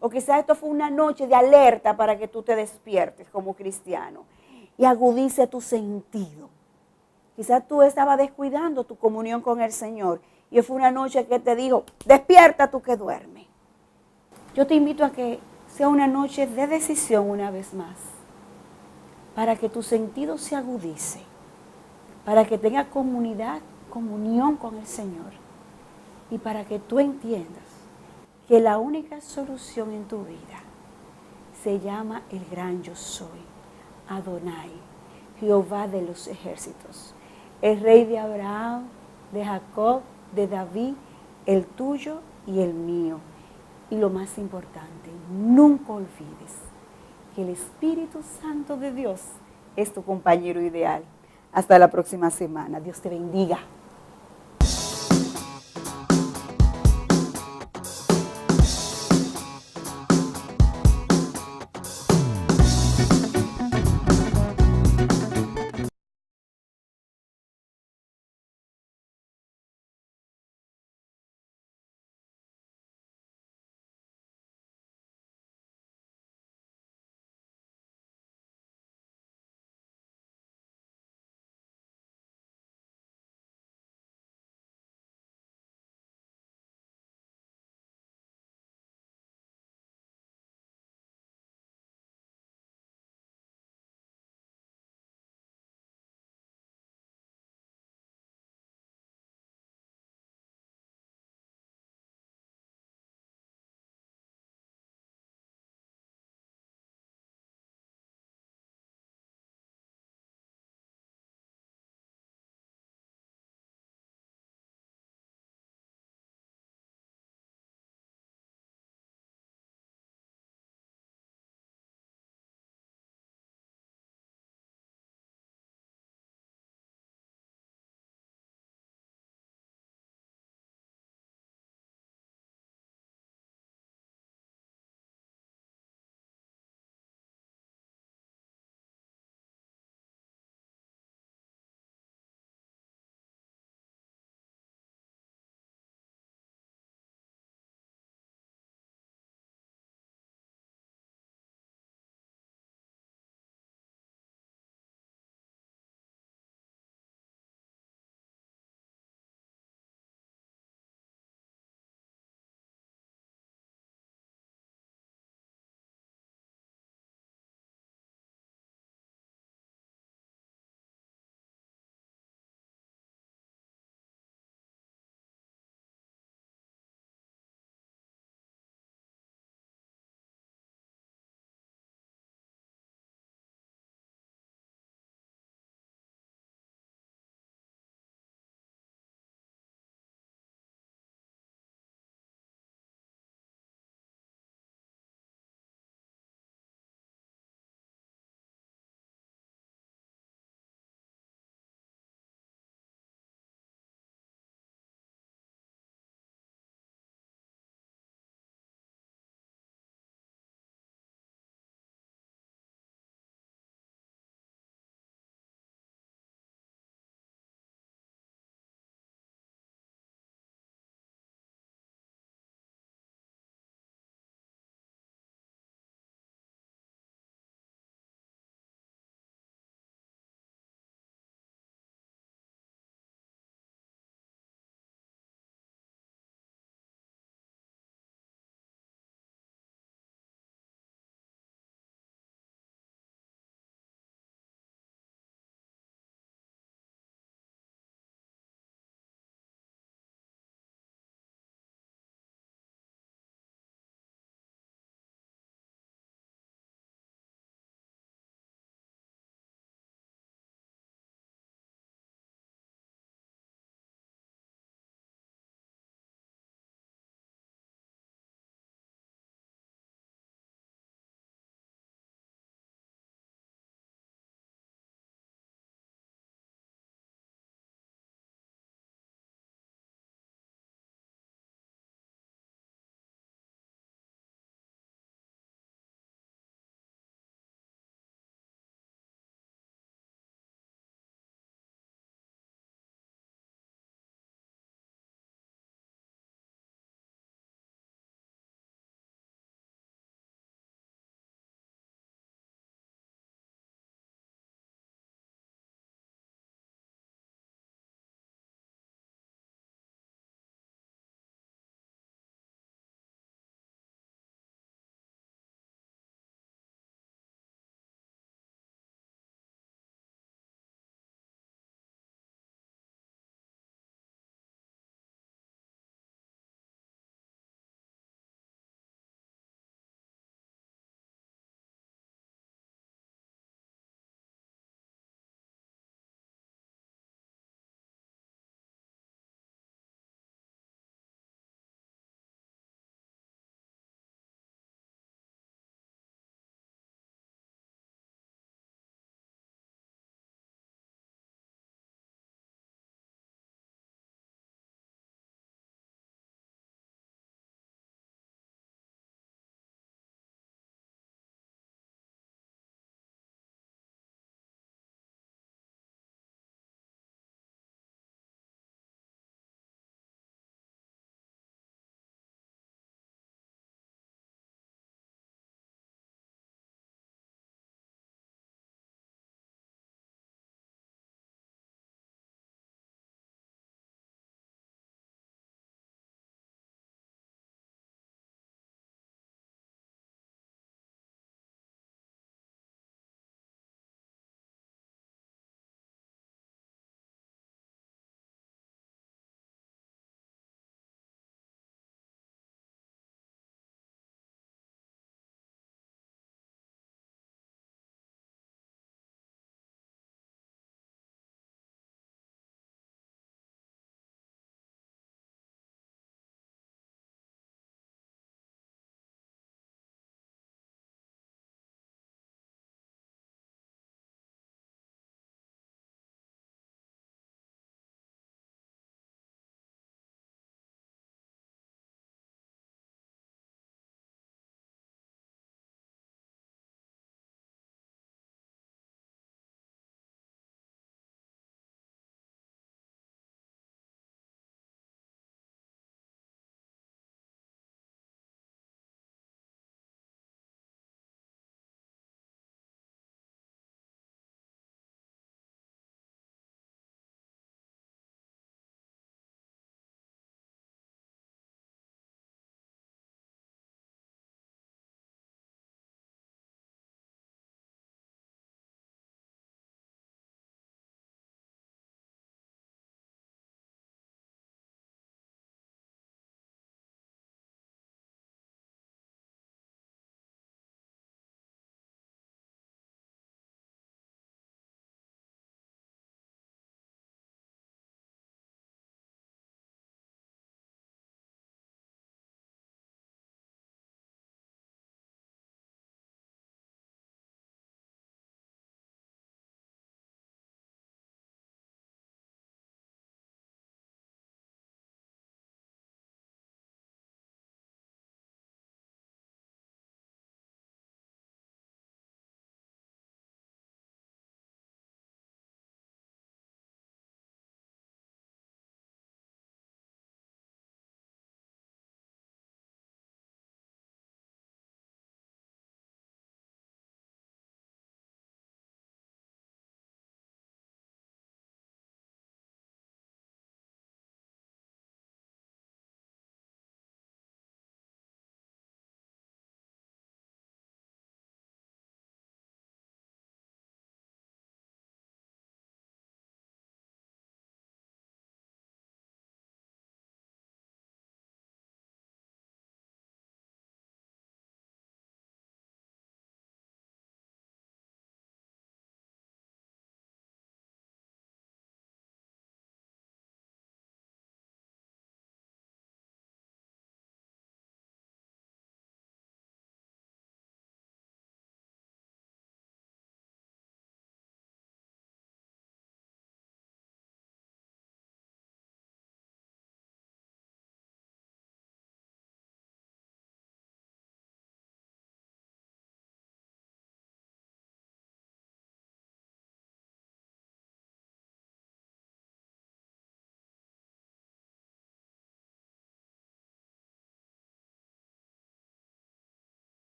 O quizás esto fue una noche de alerta para que tú te despiertes como cristiano y agudice tu sentido. Quizás tú estabas descuidando tu comunión con el Señor y fue una noche que te dijo, despierta tú que duermes. Yo te invito a que sea una noche de decisión una vez más, para que tu sentido se agudice, para que tengas comunión con el Señor y para que tú entiendas que la única solución en tu vida se llama el gran yo soy, Adonai, Jehová de los ejércitos, el Rey de Abraham, de Jacob, de David, el tuyo y el mío. Y lo más importante, nunca olvides que el Espíritu Santo de Dios es tu compañero ideal. Hasta la próxima semana. Dios te bendiga.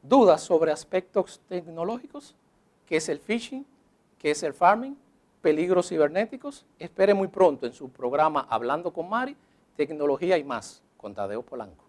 dudas sobre aspectos tecnológicos, qué es el phishing, qué es el farming, peligros cibernéticos, espere muy pronto en su programa Hablando con Mari, Tecnología y más, con Tadeo Polanco.